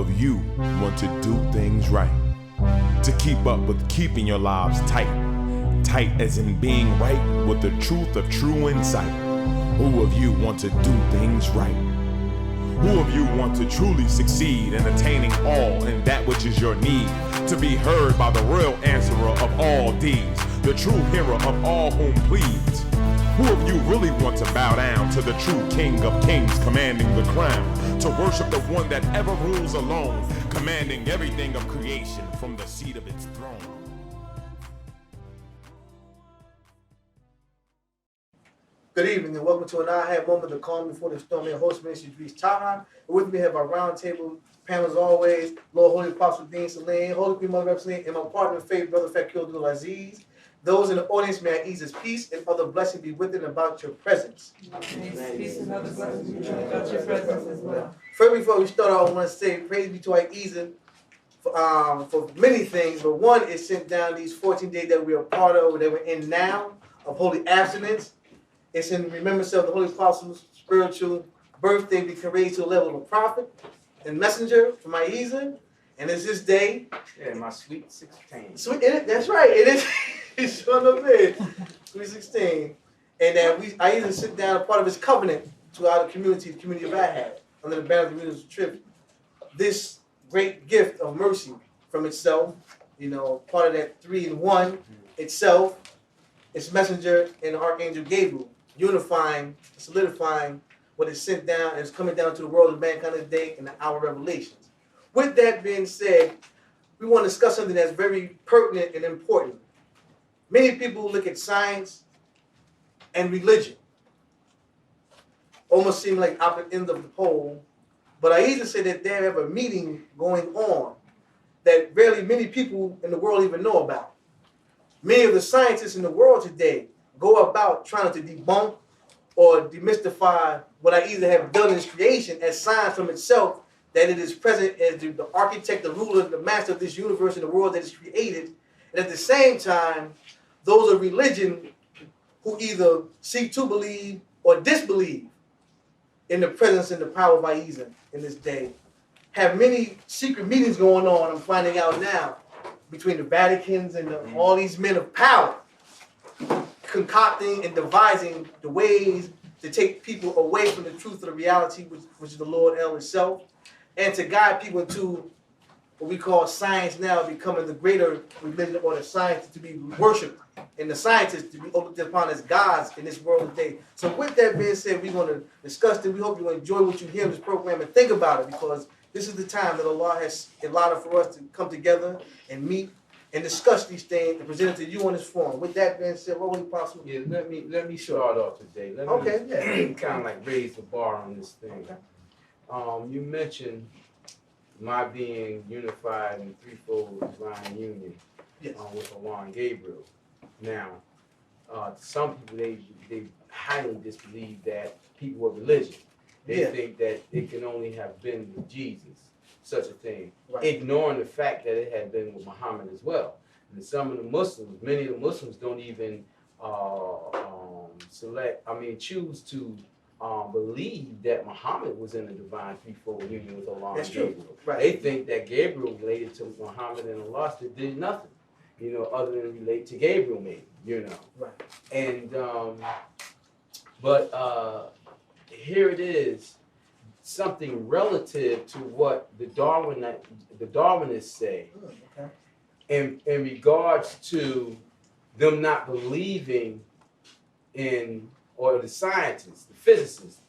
of you want to do things right? To keep up with keeping your lives tight. Tight as in being right with the truth of true insight. Who of you want to do things right? Who of you want to truly succeed in attaining all in that which is your need? To be heard by the real answerer of all deeds, the true hero of all whom pleads. Who of you really want to bow down to the true King of Kings commanding the crown? To worship the one that ever rules alone, commanding everything of creation from the seat of its throne. Good evening and welcome to an A.H.A.D moment, the calm before the storm. Your host, Minister A.H.A.D. With me, have our roundtable panel as always, Lord Holy-Apostle Deen Saleem, Holy Queen Mother Saleem, and my partner in faith, Brother Fakil Aziz. Those in the audience, may Ahezaah's peace and other blessings be with and about your presence. Peace and other blessings be about your presence as well. First, before we start out, I want to say praise be to Ahezaah for many things, but one is sent down these 14 days that we are part of, that we're in now, of holy abstinence. It's in remembrance of the Holy Apostle's spiritual birthday, become raised to the level of a prophet and messenger from Ahezaah. And it's this day. Yeah, my sweet 16. Sweet, that's right. It is. It's showing up there. Sweet 16. And that Ahezaah sit down, a part of his covenant to our community, the community of A.H.A.D, under the banner of the Readers Tribute. This great gift of mercy from itself, you know, part of that 3-in-1 itself, its messenger and the Archangel Gabriel, unifying, solidifying what is sent down and is coming down to the world of mankind today in the hour of revelations. With that being said, we want to discuss something that's very pertinent and important. Many people look at science and religion, almost seem like opposite ends of the pole, but Ahezaah said that they have a meeting going on that barely many people in the world even know about. Many of the scientists in the world today go about trying to debunk or demystify what Ahezaah have done in his creation as signs from itself that it is present as the architect, the ruler, the master of this universe and the world that is created. And at the same time, those of religion who either seek to believe or disbelieve in the presence and the power of Ahezaah in this day have many secret meetings going on, I'm finding out now, between the Vaticans and all these men of power, concocting and devising the ways to take people away from the truth of the reality, which is the Lord El itself, and to guide people into what we call science now, becoming the greater religion, or the science to be worshipped and the scientists to be looked upon as gods in this world today. So with that being said, we're going to discuss it. We hope you enjoy what you hear in this program and think about it, because this is the time that Allah has allotted for us to come together and meet and discuss these things and present it to you on this forum. With that being said, what would be possible? Yeah, let me start off today. Let me kind of like raise the bar on this thing. Okay. You mentioned my being unified in threefold divine union, yes, with Allaah and Gabriel. Now, some people they highly disbelieve that people of religion. They think that it can only have been with Jesus, such a thing, ignoring the fact that it had been with Muhammad as well. And some of the Muslims, many of the Muslims don't even choose to believe that Muhammad was in a divine threefold union with Allah and Gabriel. Right. They think that Gabriel related to Muhammad and Allah that did nothing, you know, other than relate to Gabriel, maybe, you know. Right. And here it is, something relative to what the Darwinists say, in regards to them not believing in, or the scientists, the physicists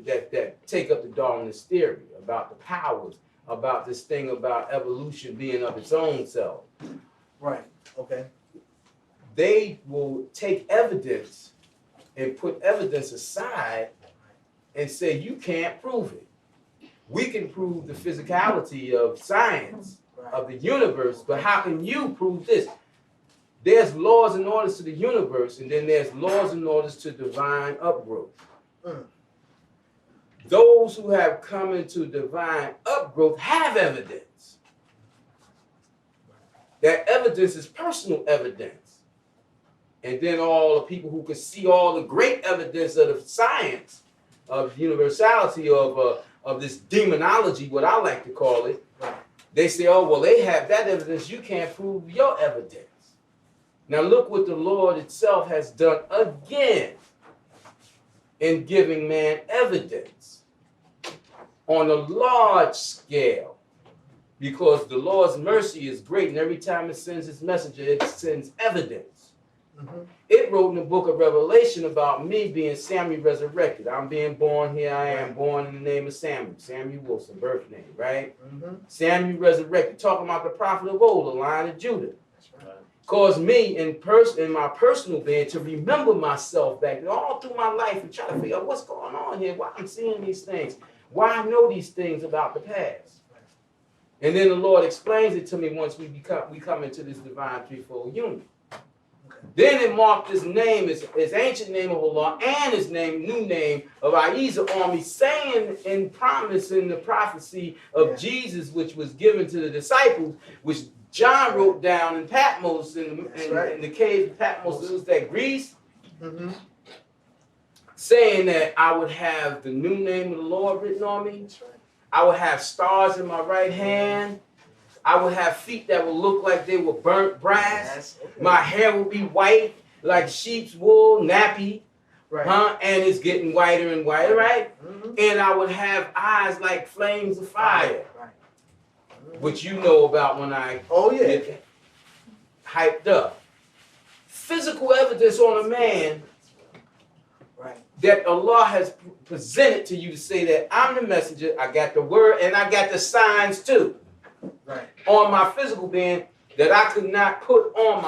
that take up the Darwinist theory about the powers, about this thing about evolution being of its own self. Right. Okay. They will take evidence and put evidence aside and say, you can't prove it. We can prove the physicality of science, of the universe, but how can you prove this? There's laws and orders to the universe, and then there's laws and orders to divine upgrowth. Those who have come into divine upgrowth have evidence. That evidence is personal evidence. And then all the people who can see all the great evidence of the science, of universality, of of this demonology, what I like to call it, they say, oh, well, they have that evidence. You can't prove your evidence. Now look what the Lord itself has done again in giving man evidence on a large scale, because the Lord's mercy is great, and every time it sends its messenger, it sends evidence. It wrote in the book of Revelation about me being Samuel resurrected. I'm being born, here I am, born in the name of Samuel Wilson, birth name, right? Samuel resurrected, talking about the prophet of old, the Lion of Judah. Caused me in my personal being to remember myself back all through my life and try to figure out what's going on here, why I'm seeing these things, why I know these things about the past. And then the Lord explains it to me once we come into this divine threefold union. Then it marked his name, his ancient name of Allah, and his new name of Ahezaah on me, saying in promise in the prophecy of Jesus, which was given to the disciples, which John wrote down in Patmos, in the cave of Patmos, it was that Greece, saying that I would have the new name of the Lord written on me. I would have stars in my right hand. I would have feet that would look like they were burnt brass. My hair would be white, like sheep's wool, nappy. And it's getting whiter and whiter, right? And I would have eyes like flames of fire. Which you know about when I get hyped up. Physical evidence on a man that Allah has presented to you to say that I'm the messenger, I got the word, and I got the signs too. On my physical being that I could not put on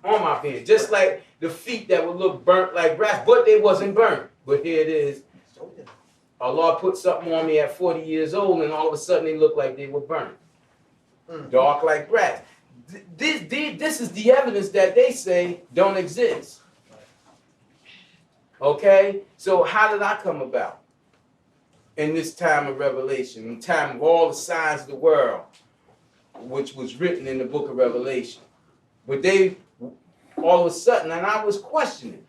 my being. Just like the feet that would look burnt like brass, but they wasn't burnt. But here it is. Allah put something on me at 40 years old, and all of a sudden they look like they were burnt. Dark like brass. This is the evidence that they say don't exist. Okay? So how did I come about? In this time of revelation, in time of all the signs of the world, which was written in the book of Revelation. But they, all of a sudden, and I was questioning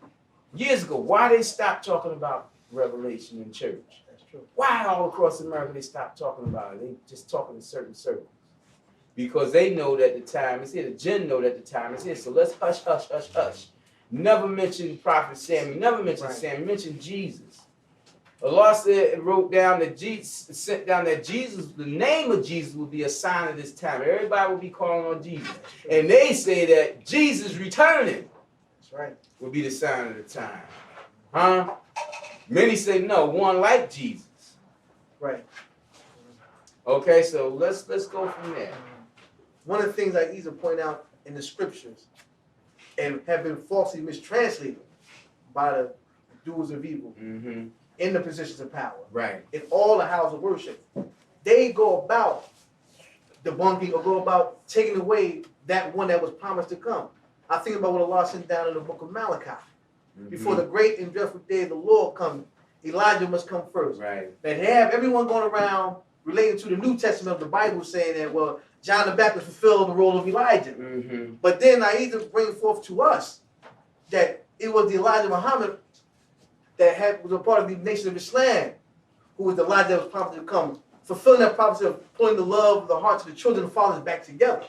years ago, why they stopped talking about Revelation in church. That's true. Why all across America they stopped talking about it? They just talking in certain circles. Because they know that the time is here. The Djinn know that the time is here. So let's hush, hush, hush, hush. Never mention Prophet Samuel. Never mention Samuel. Mention Jesus. Allah said, wrote down that Jesus, sent down that Jesus, the name of Jesus will be a sign of this time. Everybody will be calling on Jesus. And they say that Jesus returning will be the sign of the time. Huh? Many say no, one like Jesus. Okay, so let's go from there. One of the things I easily point out in the scriptures and have been falsely mistranslated by the doers of evil in the positions of power, in all the houses of worship, they go about debunking or go about taking away that one that was promised to come. I think about what Allah sent down in the book of Malachi. Before the great and dreadful day of the Lord comes, Elijah must come first. That they have everyone going around relating to the New Testament of the Bible saying that, well, John the Baptist fulfilled the role of Elijah. But then I either bring forth to us that it was the Elijah Muhammad that was a part of the nation of Islam, who was the Elijah that was promised to come, fulfilling that prophecy of pulling the love of the hearts of the children and fathers back together.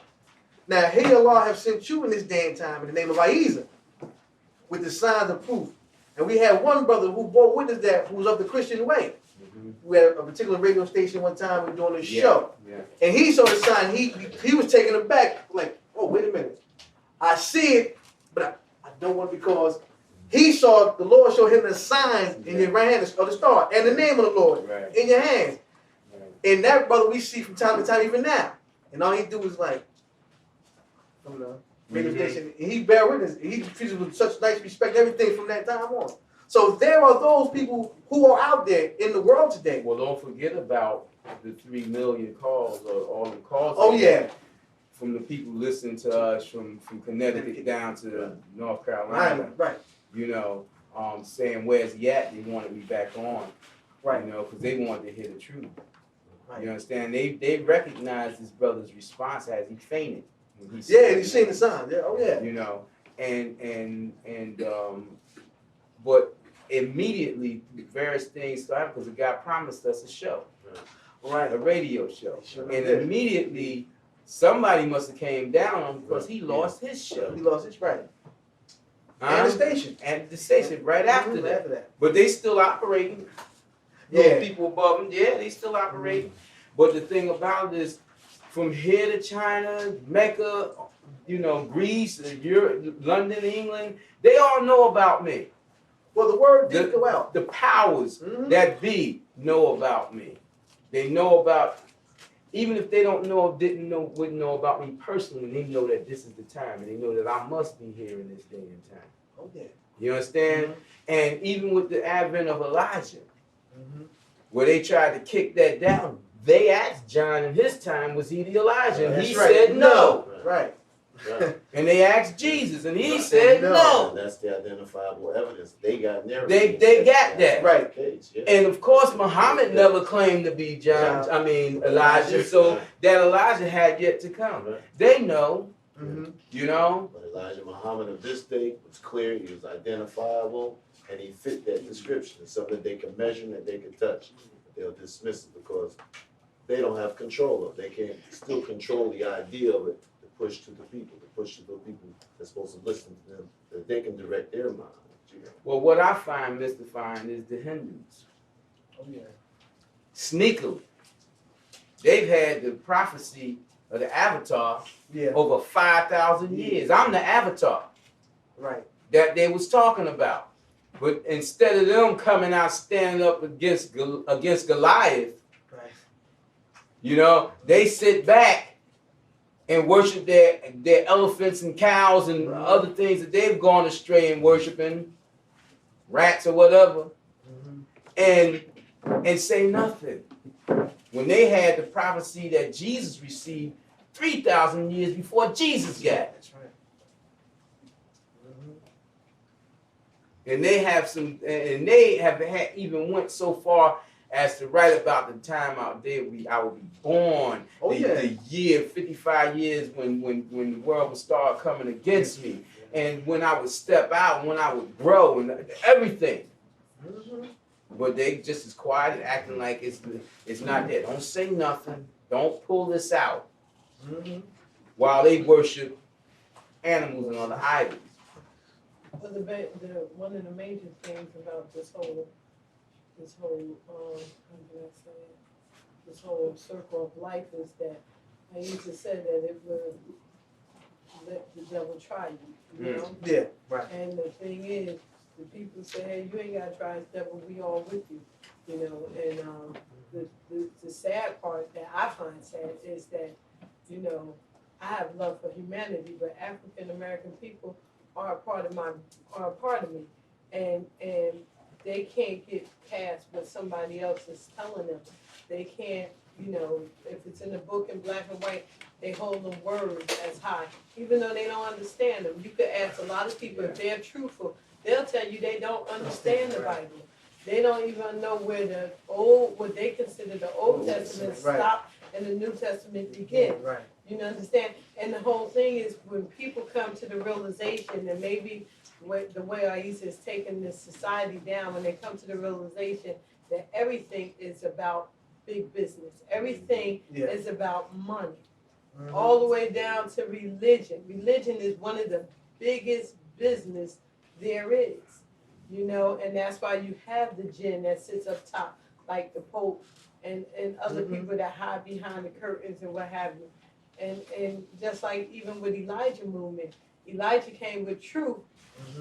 Now, here Allah have sent you in this day and time in the name of Ahezaah with the signs of proof. And we had one brother who bore witness that, who was of the Christian way. We had a particular radio station one time, we were doing a show. And he saw the sign, he was taken aback, like, oh, wait a minute. I see it, but I don't want it, because he saw the Lord show him the signs in your right hand of the star and the name of the Lord in your hands. And that brother we see from time to time even now. And all he do is like, from the radio station, and he bear witness. He treated with such nice respect, everything from that time on. So there are those people who are out there in the world today. Well, don't forget about the 3 million calls or all the calls. Oh, yeah. From the people listening to us from Connecticut down to North Carolina. You know, saying, where's he at? They wanted me back on. You know, because they wanted to hear the truth. You understand? They recognized this brother's response as he fainted. He's seen the sign. You know, but immediately various things started because God promised us a show. Right. a radio show. Sure And did. immediately, somebody must have came down on him because he lost his show. He lost his right. And the station. And the station right after Mhm, that. But they still operating. Yeah. Those people above them, yeah, they still operating. But the thing about it is, from here to China, Mecca, you know, Greece, Europe, London, England, they all know about me. Well, the word did go out. The powers that be know about me. They know about, even if they don't know, wouldn't know about me personally, they know that this is the time, and they know that I must be here in this day and time. Oh, yeah. You understand? And even with the advent of Elijah, where they tried to kick that down, they asked John in his time, was he the Elijah? And he said no. Right. Right. And they asked Jesus, and he said no. And that's the identifiable evidence. They got narrative. They got that. Right. Yeah. And of course, Muhammad never claimed to be Elijah, so that Elijah had yet to come. Right. They know, you know. But Elijah Muhammad of this day was clear, he was identifiable, and he fit that description. It's something that they can measure and that they can touch. They'll dismiss it because they don't have control of it. They can't still control the idea of it to push to the people, that's supposed to listen to them, that they can direct their mind. You know? Well, what I find mystifying is the Hindus. Oh, yeah. Sneakily, they've had the prophecy of the Avatar over 5,000 years. I'm the Avatar. Right. That they was talking about. But instead of them coming out standing up against Goliath, Right. you know, they sit back and worship their elephants and cows and other things that they've gone astray in worshiping, rats or whatever, and say nothing. When they had the prophecy that Jesus received 3,000 years before Jesus got it. That's right. And they have even went so far as to write about the time out there I would be born. The year 55 years when the world would start coming against me, and when I would step out, when I would grow, and everything. But they just as quiet and acting like it's not there. Don't say nothing. Don't pull this out. While they worship animals and other idols. But one of the major things about this whole how can I say it? This whole circle of life is that Ahezaah said that it will let the devil try you, you know? Yeah, right. And the thing is, the people say, hey, you ain't gotta try the devil, we all with you, you know? And the sad part that I find sad is that, you know, I have love for humanity, but African American people are a part of me, and they can't get past what somebody else is telling them. They can't, you know, if it's in the book in black and white, they hold the words as high, even though they don't understand them. You could ask a lot of people if they're truthful, they'll tell you they don't understand the Bible. They don't even know where what they consider the Old Testament stop and the New Testament begin. Right. You understand? And the whole thing is when people come to the realization, and maybe the way Ahezaah is taking this society down, when they come to the realization that everything is about big business. Everything is about money. All the way down to religion. Religion is one of the biggest business there is. You know, and that's why you have the Djinn that sits up top, like the Pope and other people that hide behind the curtains and what have you. And just like even with Elijah movement, Elijah came with truth,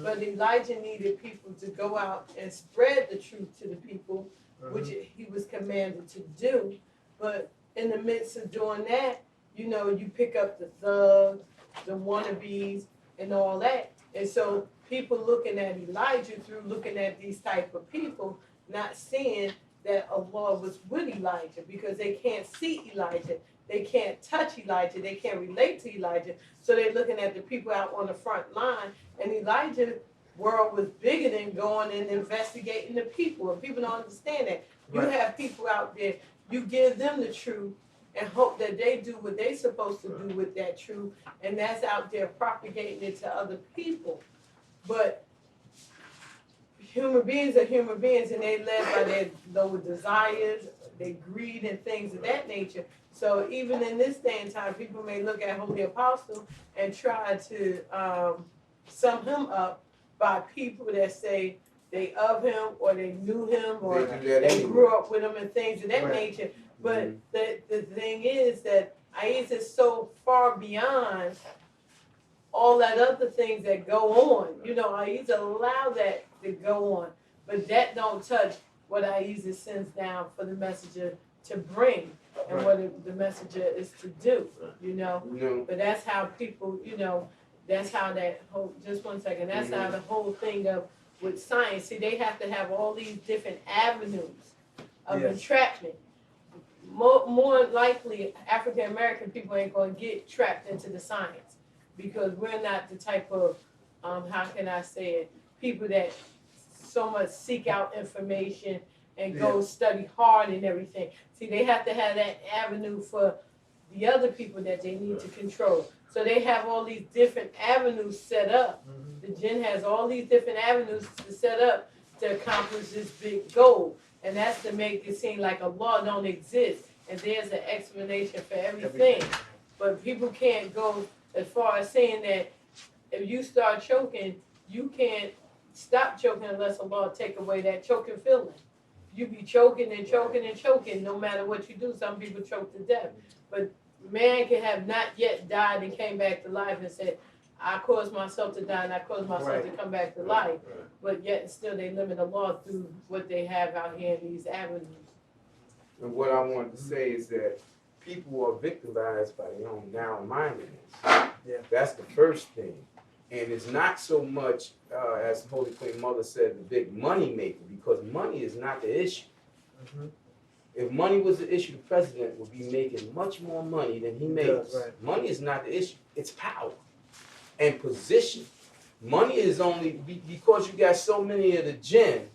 but Elijah needed people to go out and spread the truth to the people, which he was commanded to do. But in the midst of doing that, you know, you pick up the thugs, the wannabes, and all that. And so people looking at Elijah through looking at these type of people, not seeing that Allah was with Elijah, because they can't see Elijah. They can't touch Elijah. They can't relate to Elijah. So they're looking at the people out on the front line. And Elijah's world was bigger than going and investigating the people. And people don't understand that. You have people out there, you give them the truth and hope that they do what they're supposed to do with that truth. And that's out there propagating it to other people. But human beings are human beings, and they're led by their lower desires, they greed and things of that nature. So even in this day and time, people may look at Holy Apostle and try to sum him up by people that say they of him or they knew him or They do that they anyway. grew up with him and things of that Right. nature. But the thing is that Ahezaah is so far beyond all that other things that go on. You know, Ahezaah allow that to go on, but that don't touch what Ahezaah sends down for the messenger to bring and Right. what the messenger is to do. You know, You know, but that's how people, you know, that's how that whole, just one second, that's how the whole thing of with science, see, they have to have all these different avenues of Yes. entrapment. More likely, African American people ain't gonna get trapped into the science because we're not the type of, how can I say it, people that so much seek out information and go study hard and everything. See, they have to have that avenue for the other people that they need to control. So they have all these different avenues set up. The Djinn has all these different avenues to set up to accomplish this big goal. And that's to make it seem like a law don't exist. And there's an explanation for everything. But people can't go as far as saying that if you start choking, you can't stop choking unless Allah take away that choking feeling. You be choking and choking and choking no matter what you do. Some people choke to death. But man can have not yet died and came back to life and said, I caused myself to die and I caused myself to come back to life. But yet still they limit the law through what they have out here in these avenues. and what I wanted to say is that people are victimized by their own narrow-mindedness. Yeah. That's the first thing. And it's not so much, as Holy Queen Mother said, the big money maker, because money is not the issue. If money was the issue, the president would be making much more money than he makes. right. Money is not the issue, it's power and position. Money is only, because you got so many of the Djinn,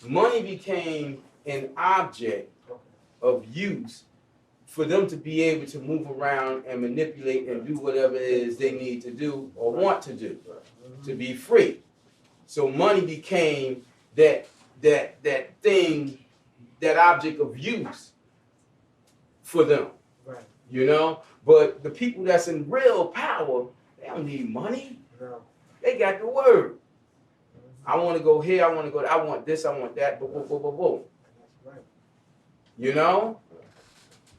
money became an object of use for them to be able to move around and manipulate and do whatever it is they need to do or want to do, to be free. So money became that thing, that object of use for them. Right. You know? But the people that's in real power, they don't need money. No. They got the word. I want to go here, I want to go there, I want this, I want that, boom, boom, boom, boom, boom. Right. You know?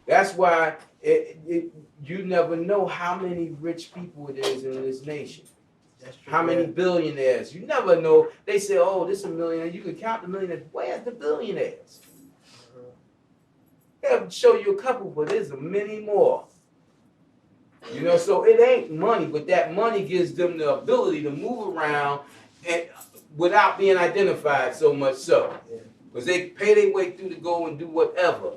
That's why you never know how many rich people it is in this nation. That's true. How many billionaires? You never know. They say, oh, this is a millionaire. You can count the millionaires. Where's the billionaires? They'll show you a couple, but there's many more. You know, so it ain't money, but that money gives them the ability to move around and without being identified so much so. Because they pay their way through to go and do whatever.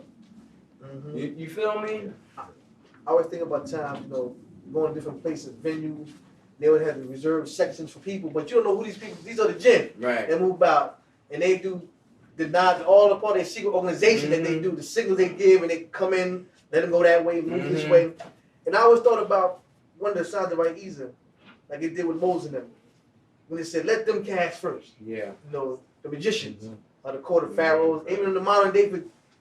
You feel me? I always think about times, you know, going to different places, venues, they would have the reserved sections for people, but you don't know who these people, these are the Djinn. Right. They move out and they do all the part of their secret organization that they do, the signals they give, and they come in, let them go that way, move this way. And I always thought about one of the signs of Ahezaah, like it did with Moses and them, when it said, let them cast first. Yeah. You know, the magicians are the court of pharaohs, even in the modern day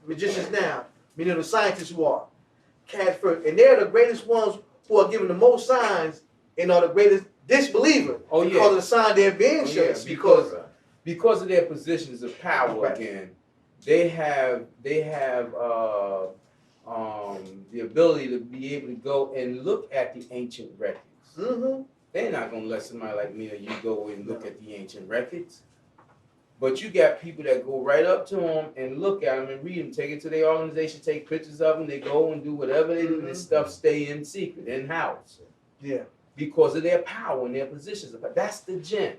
magicians now, meaning the scientists who are cast first. And they're the greatest ones who are given the most signs and are the greatest disbelievers. Oh, yeah. Because of the sign they're being shown. Because of their positions of power again, they have the ability to be able to go and look at the ancient records. They're not gonna let somebody like me or you go and look at the ancient records. But you got people that go right up to them and look at them and read them, take it to their organization, take pictures of them, they go and do whatever they do, and this stuff stay in secret, in house. Yeah. Because of their power and their positions. But that's the Djinn.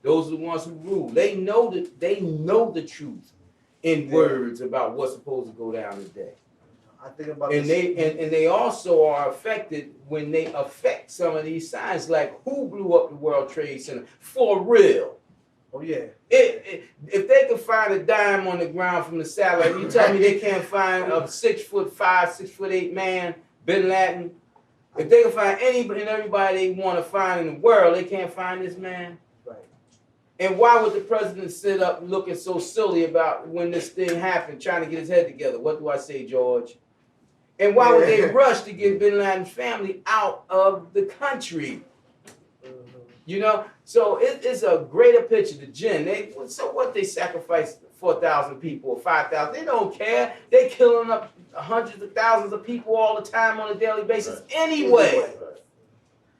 Those are the ones who rule. They know the truth in words about what's supposed to go down today. I think about and they also are affected when they affect some of these signs, like who blew up the World Trade Center for real. Oh yeah. If they can find a dime on the ground from the satellite, you tell me they can't find a 6'5", 6'8" man, Bin Laden. If they can find anybody and everybody they want to find in the world, they can't find this man. Right. And why would the president sit up looking so silly about when this thing happened, trying to get his head together? What do I say, George? And why would they rush to get Bin Laden's family out of the country? You know, so it's a greater picture. The Djinn, so what, they sacrificed 4,000 people or 5,000. They don't care. They killing up hundreds of thousands of people all the time on a daily basis anyway.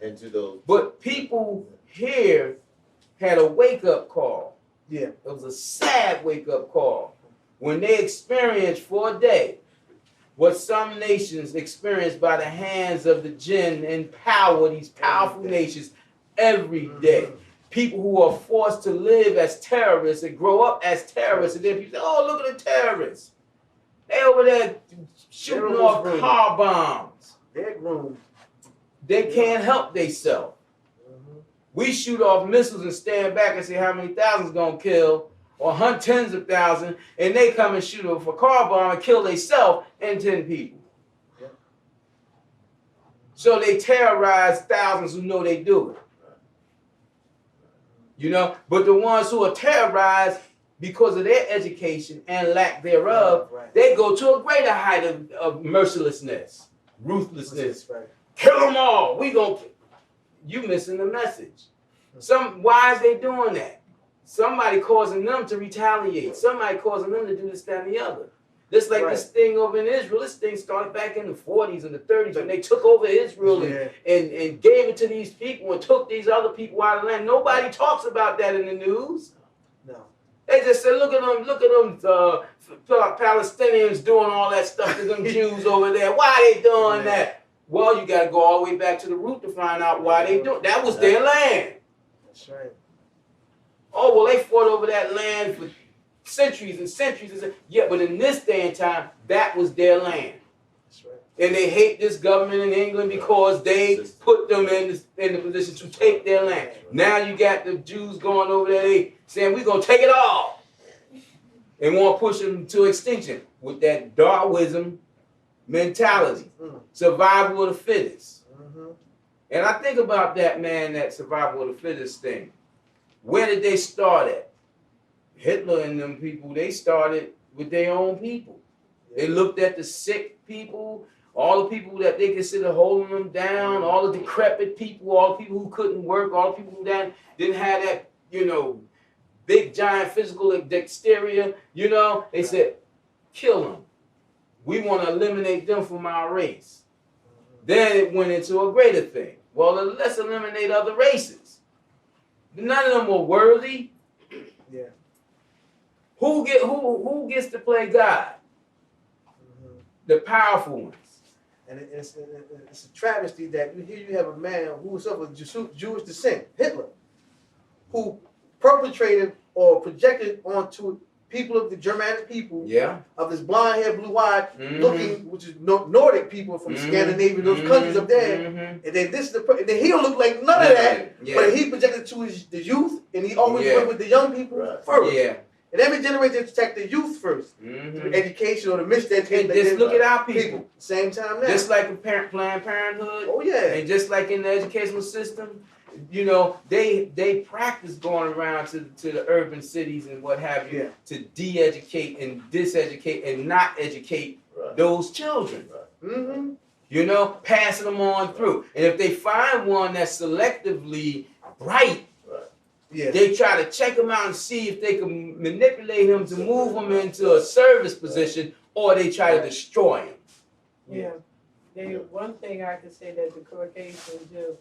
And to those. But people here had a wake-up call. Yeah. It was a sad wake-up call when they experienced for a day what some nations experienced by the hands of the Djinn empower these powerful nations every day. People who are forced to live as terrorists and grow up as terrorists, and then people say, oh, look at the terrorists. They over there shooting off car bombs. They're groomed. They can't help themselves. We shoot off missiles and stand back and say how many thousands gonna kill, or hunt tens of thousands, and they come and shoot off a car bomb and kill themselves and 10 people. So they terrorize thousands who know they do it. You know, but the ones who are terrorized because of their education and lack thereof, they go to a greater height of mercilessness, ruthlessness. Kill them all. We gonna. You missing the message. Why is they doing that? Somebody causing them to retaliate. Somebody causing them to do this, that, and the other. Just like this thing over in Israel. This thing started back in the 40s and the 30s when they took over Israel and gave it to these people and took these other people out of the land. Nobody talks about that in the news. No. They just say, look at them Palestinians doing all that stuff to them Jews over there. Why are they doing that? Well, you got to go all the way back to the root to find out why they do it. That was their land. That's right. Oh, well, they fought over that land for centuries and centuries. Yeah, but in this day and time, that was their land. That's right. And they hate this government in England because they put them in the position to take their land. Now you got the Jews going over there, they saying, we're going to take it all. And want to push them to extinction with that Darwinism mentality. Survival of the fittest. And I think about that, man, that survival of the fittest thing. Where did they start at? Hitler and them people, they started with their own people. They looked at the sick people, all the people that they consider holding them down, all the decrepit people, all the people who couldn't work, all the people who didn't have that, you know, big, giant physical dexterity, you know. They said, kill them. We want to eliminate them from our race. Then it went into a greater thing. Well, let's eliminate other races. None of them were worthy. Yeah. Who gets to play God? The powerful ones. And it's a travesty that you have a man who was of Jewish descent, Hitler, who perpetrated or projected onto people of the Germanic people, of this blonde hair, blue eyed looking, which is Nordic people from Scandinavia, those countries up there. And then and then he don't look like none of that, but he projected to the youth, and he always went with the young people first. And every generation protect the youth first, through education or the miseducation. And just look at our people. Same time now. Just like in Planned Parenthood. Oh yeah. And just like in the educational system. You know, they practice going around to the urban cities and what have you to de-educate and diseducate and not educate those children. You know, passing them on through. And if they find one that's selectively bright, they try to check them out and see if they can manipulate him to move them into a service position, or they try to destroy him. One thing I could say that the Caucasians do,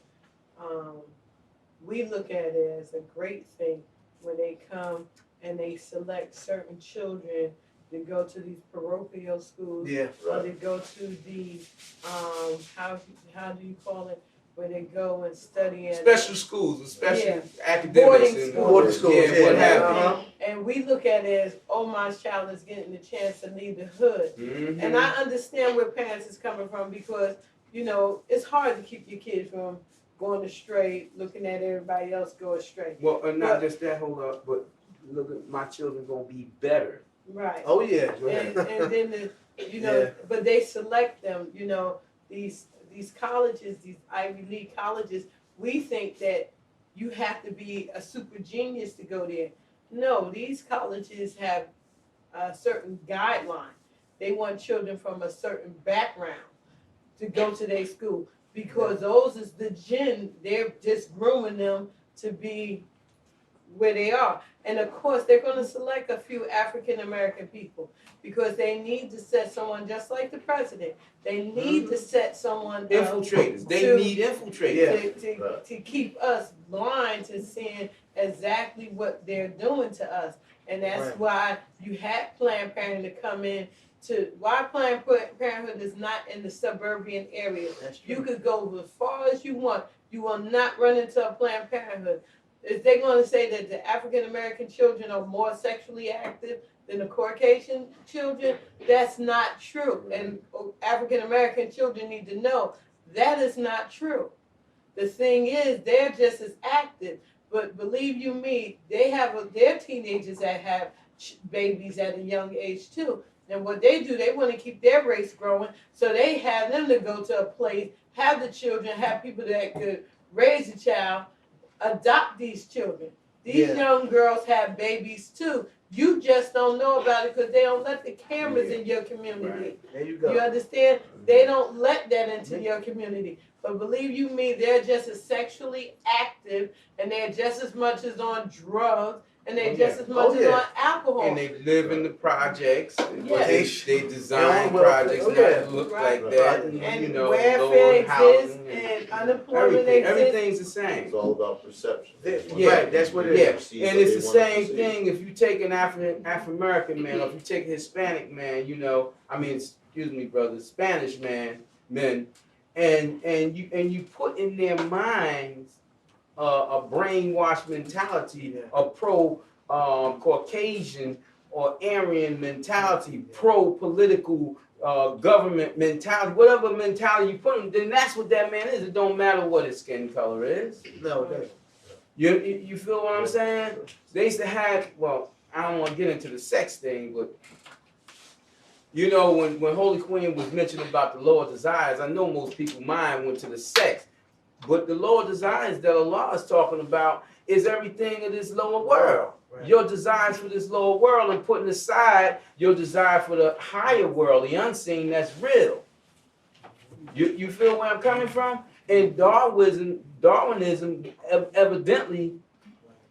we look at it as a great thing when they come and they select certain children to go to these parochial schools, or they go to the how do you call it, where they go and study at special schools, special academics, boarding schools, what have you. And we look at it as, oh, my child is getting the chance to leave the hood. And I understand where parents is coming from, because you know it's hard to keep your kids from going astray, looking at everybody else go astray. Well, not just that, hold up, but look at my children gonna be better. Right. Oh yeah. And then but they select them. You know, these colleges, these Ivy League colleges. We think that you have to be a super genius to go there. No, these colleges have a certain guideline. They want children from a certain background to go to their school because those is the Djinn. They're just grooming them to be where they are. And of course, they're going to select a few African American people because they need to set someone just like the president. They need to set someone infiltrators. They need infiltrators to keep us blind to seeing exactly what they're doing to us. And that's why you had Planned Parenthood to come in to why Planned Parenthood is not in the suburban area. You could go as far as you want. You will not run into a Planned Parenthood. Is they going to say that the African American children are more sexually active than the Caucasian children? That's not true. And African American children need to know that is not true. The thing is, they're just as active. But believe you me, they have their teenagers that have babies at a young age too. And what they do, they want to keep their race growing. So they have them to go to a place, have the children, have people that could raise a child, adopt these children. These young girls have babies too. You just don't know about it because they don't let the cameras in your community. Right. There you go. You understand? They don't let that into your community. But believe you me, they're just as sexually active and they're just as much as on drugs and they're just as much as on alcohol. And they live in the projects. They design projects that look like that. And you know, welfare exists and unemployment exists. Everything's the same. It's all about perception. Right, that's what it is. And it's the same thing if you take an African-American man or if you take a Hispanic man, you know, I mean, excuse me, brother, Spanish men, and you put in their minds a brainwashed mentality, a Caucasian or Aryan mentality, pro-political government mentality, whatever mentality you put him, then that's what that man is. It don't matter what his skin color is. No, it doesn't. You feel what I'm saying? They used to have, well, I don't want to get into the sex thing, but you know, when Holy Queen was mentioning about the lower desires, I know most people's mind went to the sex. But the lower desires that Allah is talking about is everything in this lower world. Right. Your desires for this lower world and putting aside your desire for the higher world, the unseen, that's real. You feel where I'm coming from? And Darwinism evidently,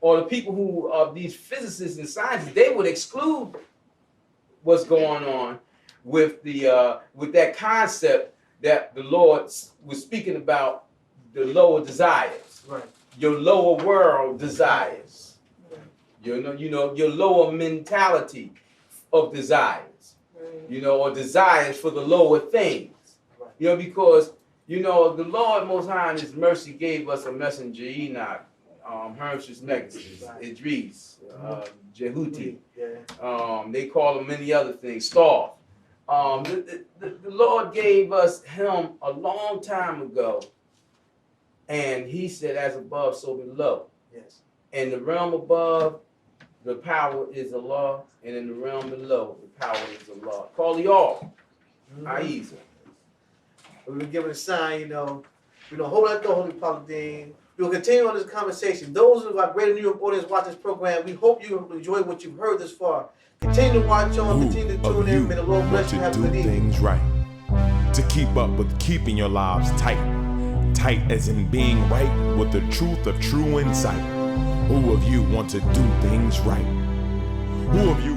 or the people who are these physicists and scientists, they would exclude what's going on with the with that concept that the Lord was speaking about. The lower desires, your lower world desires, you know, your lower mentality of desires, you know, or desires for the lower things, you know, because you know the Lord Most High in His mercy gave us a messenger, Enoch, Hermsh's Megasis, Idris, Jehuti, they call him many other things, Star. The Lord gave us him a long time ago. And he said, as above, so below. Yes. In the realm above, the power is Allah. And in the realm below, the power is Allah. Call the all. Ahezaah. We've been given a sign, you know, hold that door, Holy-Apostle Deen. We will continue on this conversation. Those of our greater New York audience watch this program, we hope you enjoy what you've heard this far. Continue to watch on, continue to tune in. May the Lord bless you. Have a good evening. To do things right. To keep up with keeping your lives tight. Tight as in being right with the truth of true insight. Who of you want to do things right? Who of you